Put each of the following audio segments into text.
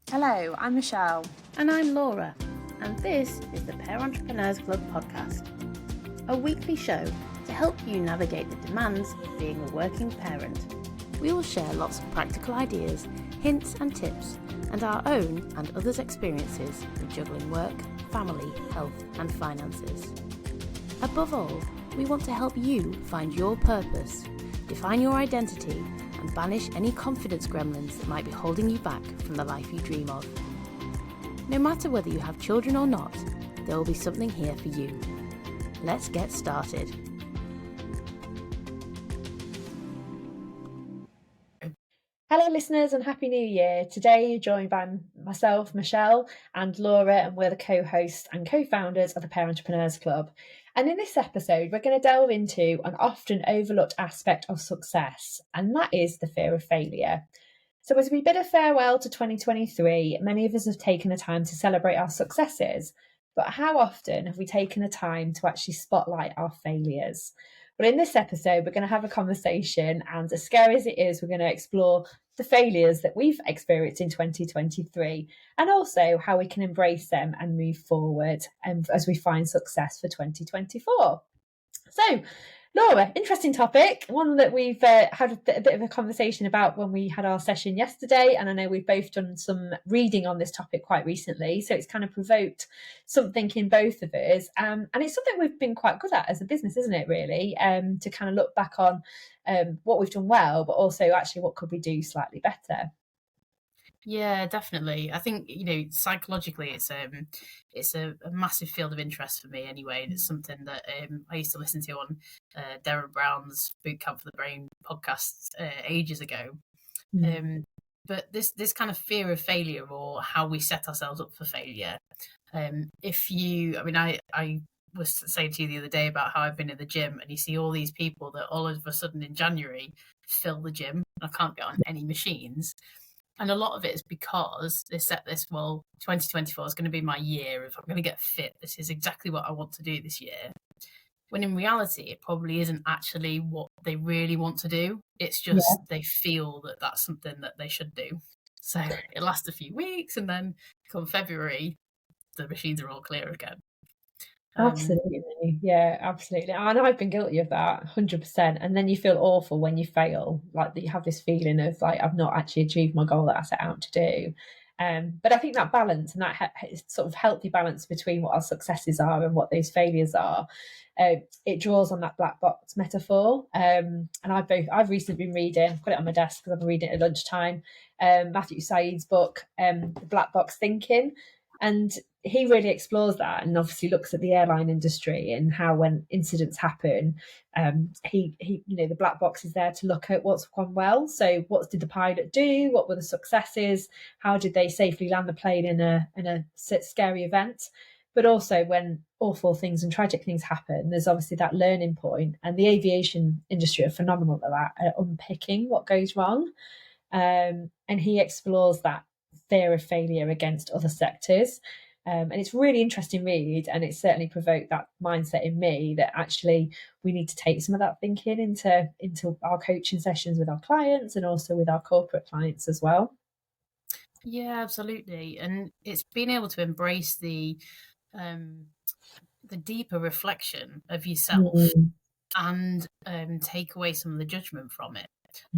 Hello, I'm Michelle. And I'm Laura, and this is the Pair Entrepreneurs Club podcast, a weekly show to help you navigate the demands of being a working parent. We will share lots of practical ideas, hints and tips, and our own and others' experiences with juggling work, family, health and finances. Above all, we want to help you find your purpose, define your identity, and banish any confidence gremlins that might be holding you back from the life you dream of. No matter whether you have children or not, there will be something here for you. Let's get started. Hello listeners and Happy New Year. Today you're joined by myself, Michelle, and Laura, and we're the co-hosts and co-founders of the Pair Entrepreneurs Club. And in this episode, we're going to delve into an often overlooked aspect of success, and that is the fear of failure. So as we bid a farewell to 2023, many of us have taken the time to celebrate our successes, but how often have we taken the time to actually spotlight our failures? Well, in this episode, we're going to have a conversation, and as scary as it is, we're going to explore the failures that we've experienced in 2023 and also how we can embrace them and move forward as we find success for 2024. So, Laura, interesting topic, one that we've had a bit of a conversation about when we had our session yesterday, and I know we've both done some reading on this topic quite recently, so it's kind of provoked something in both of us, and it's something we've been quite good at as a business, isn't it, really, to kind of look back on what we've done well, but also actually what could we do slightly better. Yeah, definitely. I think, psychologically it's a massive field of interest for me anyway, and it's something that I used to listen to on Darren Brown's Boot Camp for the Brain podcast ages ago. But this kind of fear of failure, or how we set ourselves up for failure. I was saying to you the other day about how I've been in the gym, and you see all these people that all of a sudden in January fill the gym. I can't get on any machines. And a lot of it is because they set this, 2024 is going to be my year. If I'm going to get fit, this is exactly what I want to do this year. When in reality, it probably isn't actually what they really want to do. It's just they feel that that's something that they should do. So it lasts a few weeks, and then come February, the machines are all clear again. Absolutely. Yeah, absolutely. And I've been guilty of that 100%. And then you feel awful when you fail, like that you have this feeling of like, I've not actually achieved my goal that I set out to do. But I think that balance and that sort of healthy balance between what our successes are and what those failures are, it draws on that black box metaphor. And I've recently been reading, I've got it on my desk because I've been reading it at lunchtime, Matthew Said's book, The Black Box Thinking. And he really explores that, and obviously looks at the airline industry and how when incidents happen, he the black box is there to look at what's gone well. So what did the pilot do? What were the successes? How did they safely land the plane in a scary event? But also when awful things and tragic things happen, there's obviously that learning point, and the aviation industry are phenomenal at that, at unpicking what goes wrong. And he explores that fear of failure against other sectors. And it's really interesting read, and it's certainly provoked that mindset in me that actually we need to take some of that thinking into our coaching sessions with our clients and also with our corporate clients as well. Yeah, absolutely. And it's being able to embrace the deeper reflection of yourself and take away some of the judgment from it.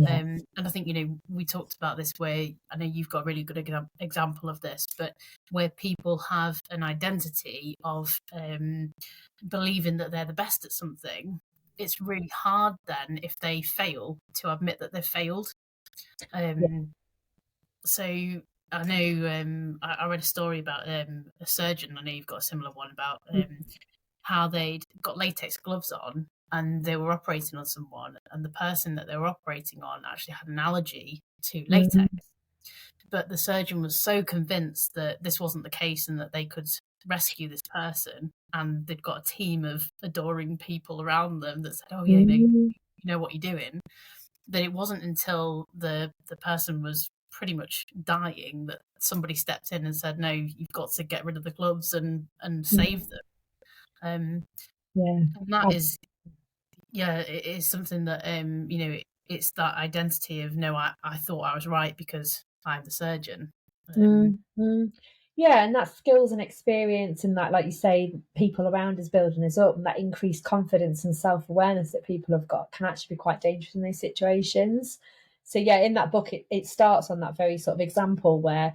And I think, we talked about this where I know you've got a really good example of this, but where people have an identity of believing that they're the best at something, it's really hard then if they fail to admit that they've failed. So I know I read a story about a surgeon. I know you've got a similar one about how they'd got latex gloves on, and they were operating on someone, and the person that they were operating on actually had an allergy to latex. But the surgeon was so convinced that this wasn't the case and that they could rescue this person, and they'd got a team of adoring people around them that said, oh yeah, you know what you're doing, that it wasn't until the person was pretty much dying that somebody stepped in and said, no, you've got to get rid of the gloves and save them. And that is, it is something that, it's that identity of, no, I thought I was right because I'm the surgeon. Yeah, and that skills and experience and that, like you say, people around us building us up, and that increased confidence and self-awareness that people have got can actually be quite dangerous in those situations. So yeah, in that book, it starts on that very sort of example where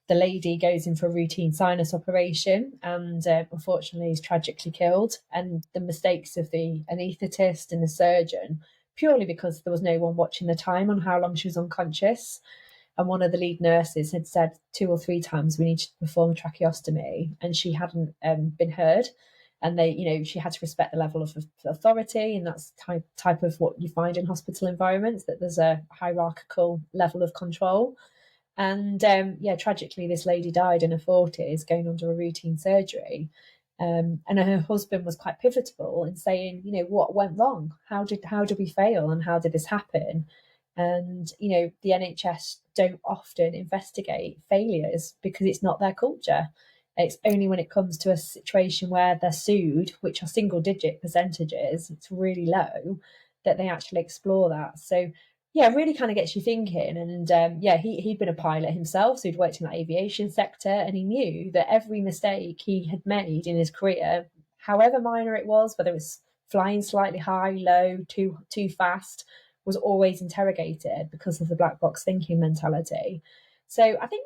the lady goes in for a routine sinus operation and unfortunately is tragically killed, and the mistakes of the anaesthetist and the surgeon, purely because there was no one watching the time on how long she was unconscious. And one of the lead nurses had said 2 or 3 times we need to perform a tracheostomy, and she hadn't been heard. And she had to respect the level of authority, and that's type of what you find in hospital environments, that there's a hierarchical level of control. And tragically, this lady died in her 40s, going under a routine surgery. And her husband was quite pivotal in saying, what went wrong? How did we fail, and how did this happen? And the NHS don't often investigate failures because it's not their culture. It's only when it comes to a situation where they're sued, which are single digit percentages, it's really low, that they actually explore that. So yeah, it really kind of gets you thinking. And he'd been a pilot himself, so he'd worked in the aviation sector, and he knew that every mistake he had made in his career, however minor it was, whether it was flying slightly high, low, too fast, was always interrogated because of the black box thinking mentality. So I think,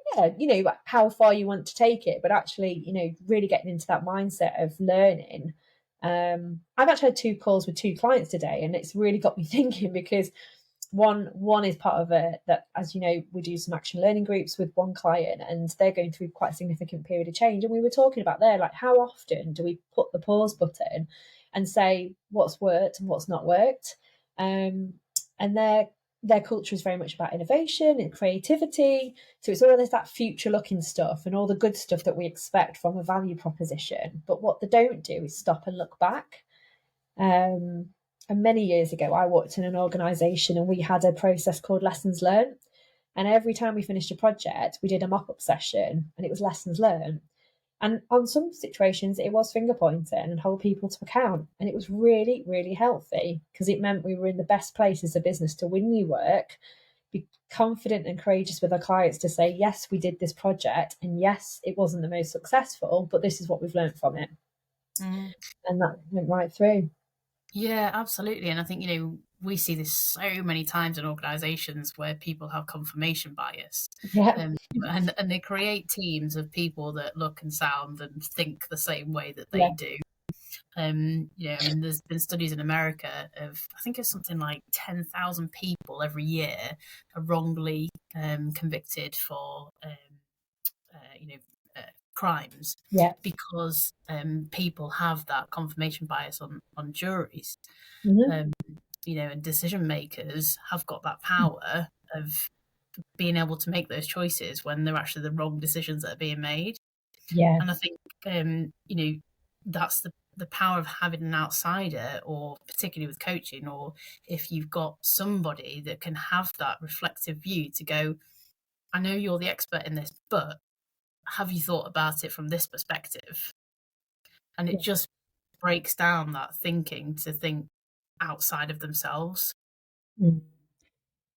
how far you want to take it, but actually, really getting into that mindset of learning. I've actually had 2 calls with 2 clients today, and it's really got me thinking, because one is part of that, as you know, we do some action learning groups with one client, and they're going through quite a significant period of change. And we were talking about there, like, how often do we put the pause button and say what's worked and what's not worked? And their culture is very much about innovation and creativity. So it's all this that future looking stuff and all the good stuff that we expect from a value proposition. But what they don't do is stop and look back. And many years ago, I worked in an organisation, and we had a process called lessons learned. And every time we finished a project, we did a mock-up session, and it was lessons learned. And on some situations, it was finger pointing and hold people to account. And it was really, really healthy, because it meant we were in the best place as a business to win new work, be confident and courageous with our clients to say, yes, we did this project, and yes, it wasn't the most successful, but this is what we've learned from it. And that went right through. Yeah, absolutely. And I think, we see this so many times in organizations where people have confirmation bias. Yeah. And they create teams of people that look and sound and think the same way that they do. There's been studies in America of, I think it's something like 10,000 people every year are wrongly convicted for, crimes, because people have that confirmation bias on juries. And decision makers have got that power of being able to make those choices when they're actually the wrong decisions that are being made. Yeah. And I think that's the power of having an outsider, or particularly with coaching, or if you've got somebody that can have that reflective view to go, I know you're the expert in this, but have you thought about it from this perspective? And it just breaks down that thinking to think outside of themselves.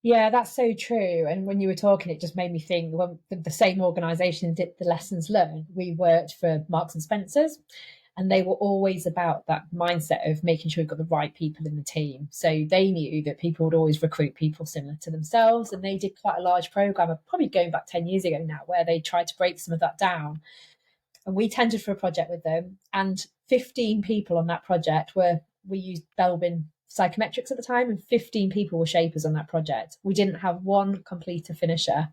Yeah, that's so true. And when you were talking, it just made me think, when the same organisation did the lessons learned, we worked for Marks and Spencer's, and they were always about that mindset of making sure you've got the right people in the team. So they knew that people would always recruit people similar to themselves. And they did quite a large programme, probably going back 10 years ago now, where they tried to break some of that down. And we tendered for a project with them, and 15 people on that project we used Belbin psychometrics at the time, and 15 people were shapers on that project. We didn't have one completer finisher.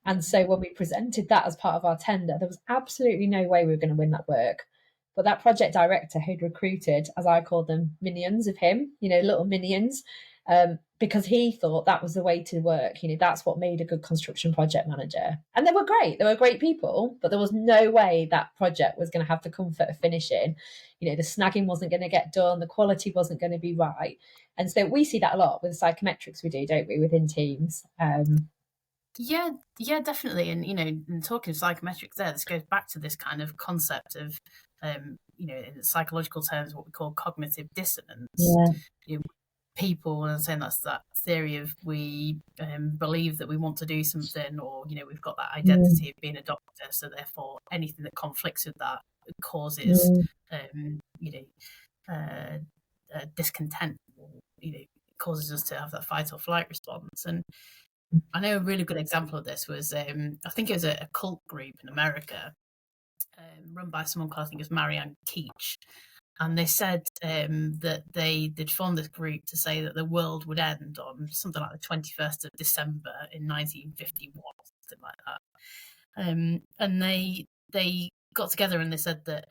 And so when we presented that as part of our tender, there was absolutely no way we were going to win that work. But that project director who'd recruited, as I called them, minions of him, little minions, because he thought that was the way to work. That's what made a good construction project manager. And they were great. They were great people, but there was no way that project was going to have the comfort of finishing. The snagging wasn't going to get done. The quality wasn't going to be right. And so we see that a lot with the psychometrics we do, don't we, within teams? Yeah, definitely. And, in talking of psychometrics there, this goes back to this kind of concept of, in psychological terms, what we call cognitive dissonance. people, and I'm saying that's that theory of we believe that we want to do something, or we've got that identity of being a doctor, so therefore anything that conflicts with that causes discontent, or causes us to have that fight or flight response. And I know a really good example of this was I think it was a cult group in America, run by someone called, I think it was Marianne Keech. And they said that they'd formed this group to say that the world would end on something like the 21st of December in 1951, something like that. And they got together and they said that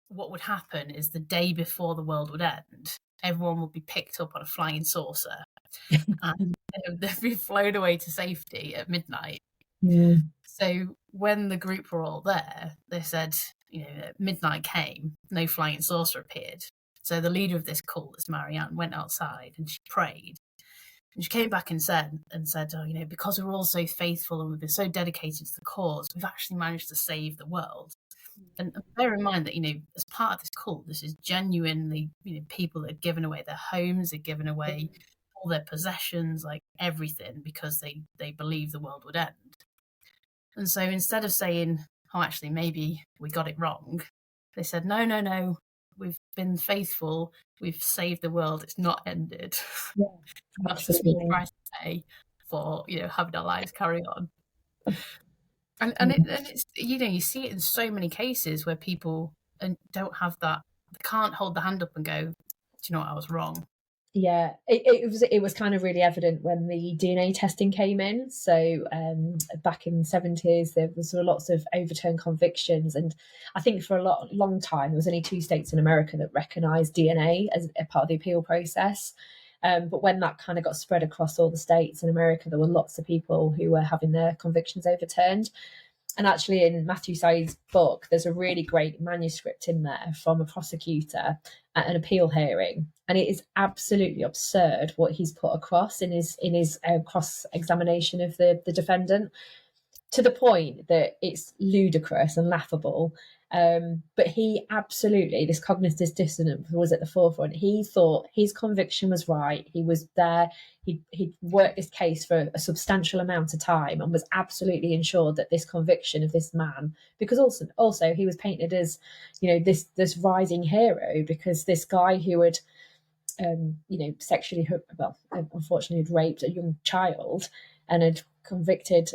what would happen is the day before the world would end, everyone would be picked up on a flying saucer and they'd be flown away to safety at midnight. So when the group were all there, they said, midnight came, no flying saucer appeared. So the leader of this cult, this Marianne, went outside and she prayed. And she came back and said, oh, because we're all so faithful and we've been so dedicated to the cause, we've actually managed to save the world. And bear in mind that, as part of this cult, this is genuinely, people that had given away their homes, had given away all their possessions, like everything, because they believed the world would end. And so instead of saying, oh, actually, maybe we got it wrong, they said, no, we've been faithful, we've saved the world, it's not ended. Yeah, that's the small price to pay for, having our lives carry on. And it's, you see it in so many cases where people don't have that, they can't hold the hand up and go, do you know what, I was wrong. Yeah, it was kind of really evident when the DNA testing came in. So back in the 70s, there was lots of overturned convictions, and I think for a long time there was only 2 states in America that recognised DNA as a part of the appeal process. But when that kind of got spread across all the states in America, there were lots of people who were having their convictions overturned. And actually, in Matthew Syed's book, there's a really great manuscript in there from a prosecutor at an appeal hearing, and it is absolutely absurd what he's put across in his cross examination of the defendant, to the point that it's ludicrous and laughable. But he absolutely, this cognitive dissonance was at the forefront. He thought his conviction was right. He was there. He'd worked this case for a substantial amount of time and was absolutely ensured that this conviction of this man, because also he was painted as, this rising hero, because this guy who had, sexually, unfortunately had raped a young child and had convicted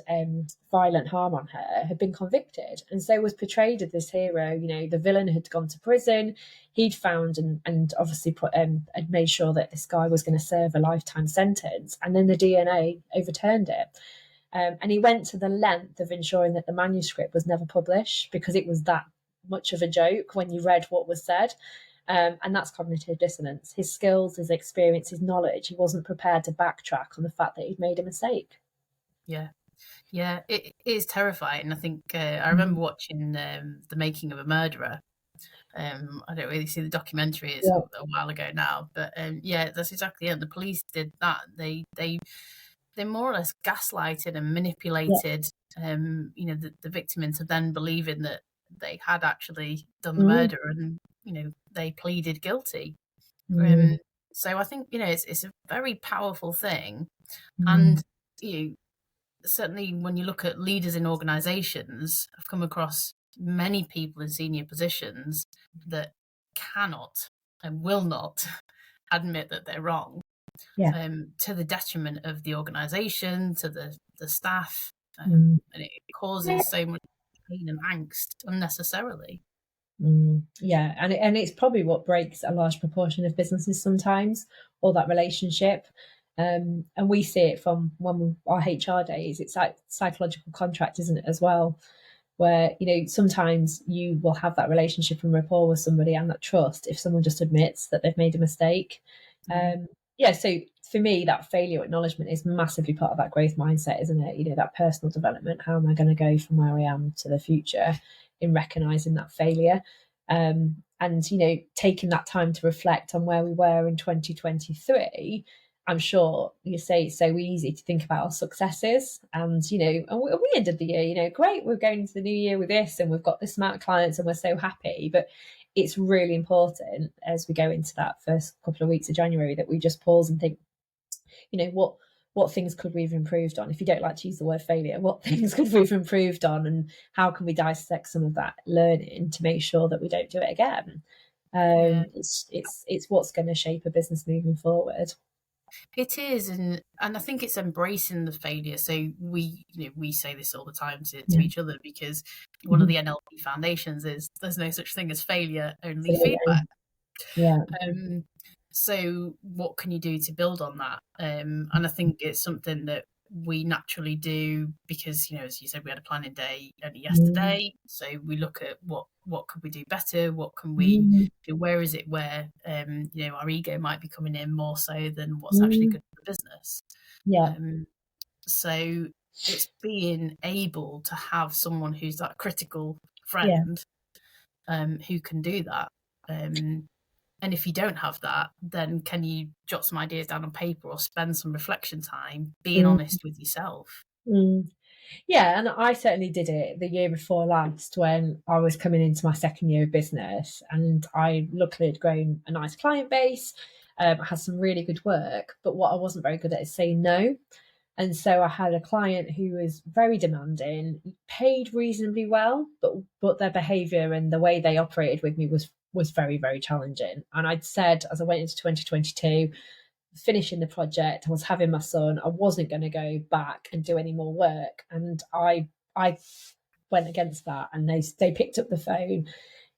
violent harm on her, had been convicted, and so was portrayed as this hero. The villain had gone to prison, he'd found and obviously had made sure that this guy was going to serve a lifetime sentence, and then the DNA overturned it. And he went to the length of ensuring that the manuscript was never published, because it was that much of a joke when you read what was said. And that's cognitive dissonance. His skills, his experience, his knowledge, he wasn't prepared to backtrack on the fact that he'd made a mistake. Yeah, it is terrifying. I think I remember watching The Making of a Murderer. I don't really see the documentary, it's a while ago now, but that's exactly it. The police did that. They more or less gaslighted and manipulated the victim into then believing that they had actually done the murder, and they pleaded guilty. So I think it's a very powerful thing. And certainly when you look at leaders in organizations, I've come across many people in senior positions that cannot and will not admit that they're wrong, to the detriment of the organization, to the staff, and it causes so much pain and angst unnecessarily. Yeah, and it's probably what breaks a large proportion of businesses sometimes, or that relationship. And we see it from our HR days. It's like psychological contract, isn't it, as well? Where, sometimes you will have that relationship and rapport with somebody and that trust if someone just admits that they've made a mistake. So for me, that failure acknowledgement is massively part of that growth mindset, isn't it? That personal development. How am I going to go from where I am to the future in recognizing that failure? And taking that time to reflect on where we were in 2023 I'm sure you say it's so easy to think about our successes, and and we ended the year, great, we're going into the new year with this, and we've got this amount of clients, and we're so happy. But it's really important as we go into that first couple of weeks of January that we just pause and think, what things could we have improved on? If you don't like to use the word failure, what things could we have improved on, and how can we dissect some of that learning to make sure that we don't do it again? It's what's going to shape a business moving forward. It is, and I think it's embracing the failure. So we say this all the time to each other, because one of the NLP foundations is there's no such thing as failure, only feedback. Yeah. So what can you do to build on that? And I think it's something that we naturally do because, as you said, we had a planning day only yesterday. So we look at what could we do better? What can we do? Where is it where, our ego might be coming in more so than what's actually good for the business? Yeah. So it's being able to have someone who's that critical friend, who can do that. And if you don't have that, then can you jot some ideas down on paper or spend some reflection time being honest with yourself? Yeah, and I certainly did it the year before last when I was coming into my second year of business, and I luckily had grown a nice client base, had some really good work, but what I wasn't very good at is saying no. And so I had a client who was very demanding, paid reasonably well, but their behaviour and the way they operated with me was very, very challenging. And I'd said, as I went into 2022, finishing the project, I was having my son, I wasn't going to go back and do any more work. And I went against that, and they picked up the phone.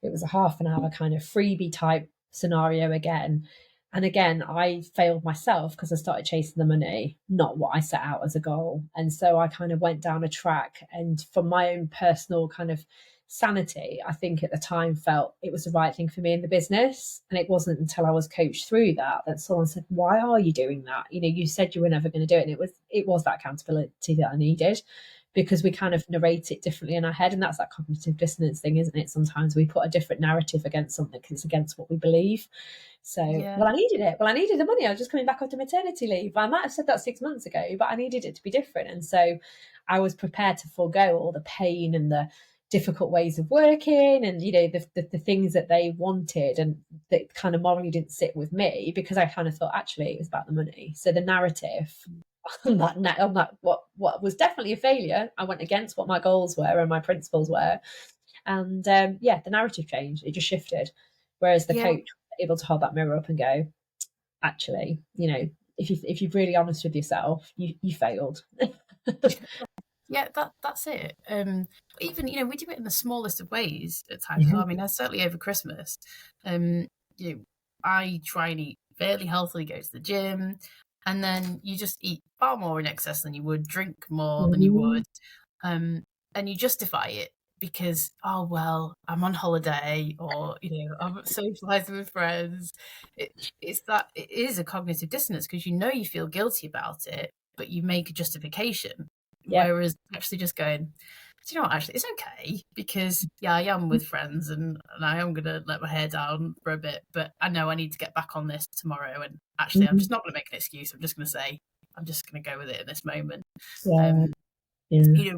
It was a half an hour kind of freebie type scenario again. And again, I failed myself because I started chasing the money, not what I set out as a goal. And so I kind of went down a track, and for my own personal kind of sanity, I think at the time felt it was the right thing for me in the business. And it wasn't until I was coached through that someone said, why are you doing that? You said you were never going to do it. And it was that accountability that I needed, because we kind of narrate it differently in our head. And that's that cognitive dissonance thing, isn't it? Sometimes we put a different narrative against something because it's against what we believe. So, well, I needed it. Well, I needed the money. I was just coming back after maternity leave. I might have said that 6 months ago, but I needed it to be different. And so I was prepared to forego all the pain and the difficult ways of working and, the things that they wanted and that kind of morally didn't sit with me, because I kind of thought actually it was about the money. So the narrative on that what was definitely a failure, I went against what my goals were and my principles were. And the narrative changed. It just shifted. Whereas the coach was able to hold that mirror up and go, actually, if you're really honest with yourself, you failed. Yeah, that's it. Even we do it in the smallest of ways at times. I mean, certainly over Christmas, I try and eat fairly healthily, go to the gym, and then you just eat far more in excess than you would, drink more than you would, and you justify it because, oh well, I'm on holiday, or I'm socializing with friends. It is a cognitive dissonance because you feel guilty about it, but you make a justification. Whereas actually just going, do you know what, actually it's okay because I am with friends and I am going to let my hair down for a bit, but I know I need to get back on this tomorrow, and actually I'm just not going to make an excuse. I'm just going to say I'm just going to go with it in this moment.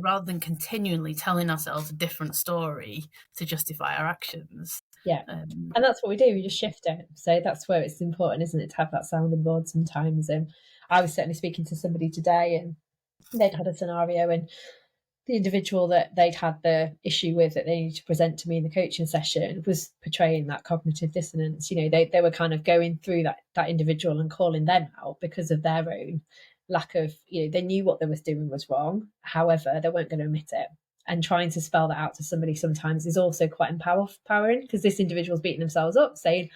Rather than continually telling ourselves a different story to justify our actions. And that's what we do, we just shift it. So that's where it's important, isn't it, to have that sounding board sometimes. And I was certainly speaking to somebody today, and they'd had a scenario, and the individual that they'd had the issue with that they needed to present to me in the coaching session was portraying that cognitive dissonance. They were kind of going through that individual and calling them out because of their own lack of, they knew what they was doing was wrong. However, they weren't going to admit it. And trying to spell that out to somebody sometimes is also quite empowering, because this individual's beating themselves up saying,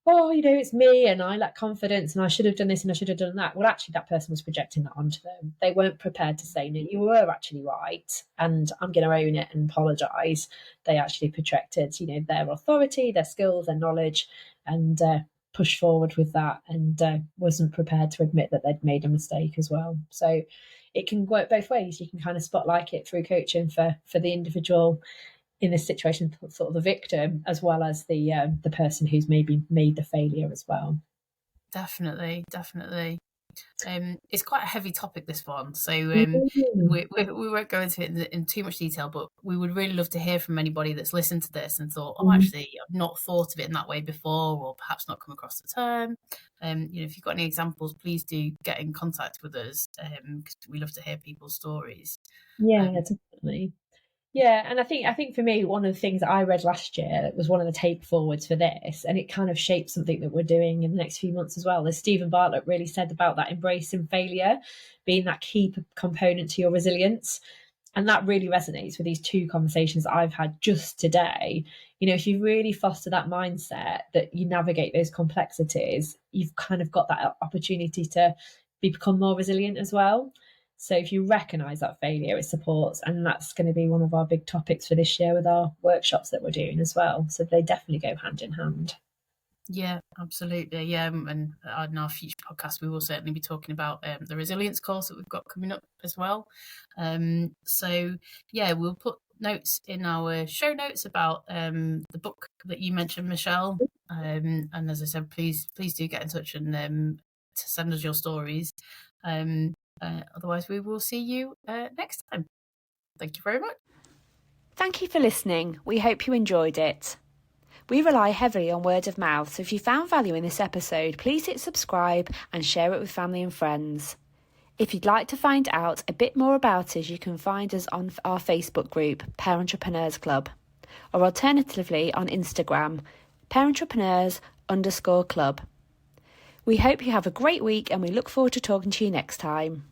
oh, it's me and I lack confidence and I should have done this and I should have done that. Well, actually, that person was projecting that onto them. They weren't prepared to say, no, you were actually right and I'm going to own it and apologise. They actually projected, their authority, their skills, their knowledge, and pushed forward with that, and wasn't prepared to admit that they'd made a mistake as well. So it can work both ways. You can kind of spotlight it through coaching for the individual in this situation, sort of the victim, as well as the person who's maybe made the failure as well. Definitely. it's quite a heavy topic, this one, so Mm. we won't go into it in too much detail, but we would really love to hear from anybody that's listened to this and thought, oh, Mhm. actually, I've not thought of it in that way before, or perhaps not come across the term. If you've got any examples, please do get in contact with us, because we love to hear people's stories. Yeah, definitely. Yeah, and I think for me, one of the things that I read last year that was one of the take forwards for this, and it kind of shaped something that we're doing in the next few months as well, is Stephen Bartlett really said about that embracing failure being that key component to your resilience. And that really resonates with these two conversations that I've had just today. If you really foster that mindset that you navigate those complexities, you've kind of got that opportunity to become more resilient as well. So if you recognise that failure, it supports, and that's going to be one of our big topics for this year with our workshops that we're doing as well. So they definitely go hand in hand. Yeah, absolutely. Yeah, and in our future podcast, we will certainly be talking about the resilience course that we've got coming up as well. So yeah, we'll put notes in our show notes about the book that you mentioned, Michelle. And as I said, please do get in touch and to send us your stories. Otherwise, we will see you next time. Thank you very much. Thank you for listening. We hope you enjoyed it. We rely heavily on word of mouth, so if you found value in this episode, please hit subscribe and share it with family and friends. If you'd like to find out a bit more about us, you can find us on our Facebook group, Pair Entrepreneurs Club, or alternatively on Instagram, PairEntrepreneurs_club. We hope you have a great week and we look forward to talking to you next time.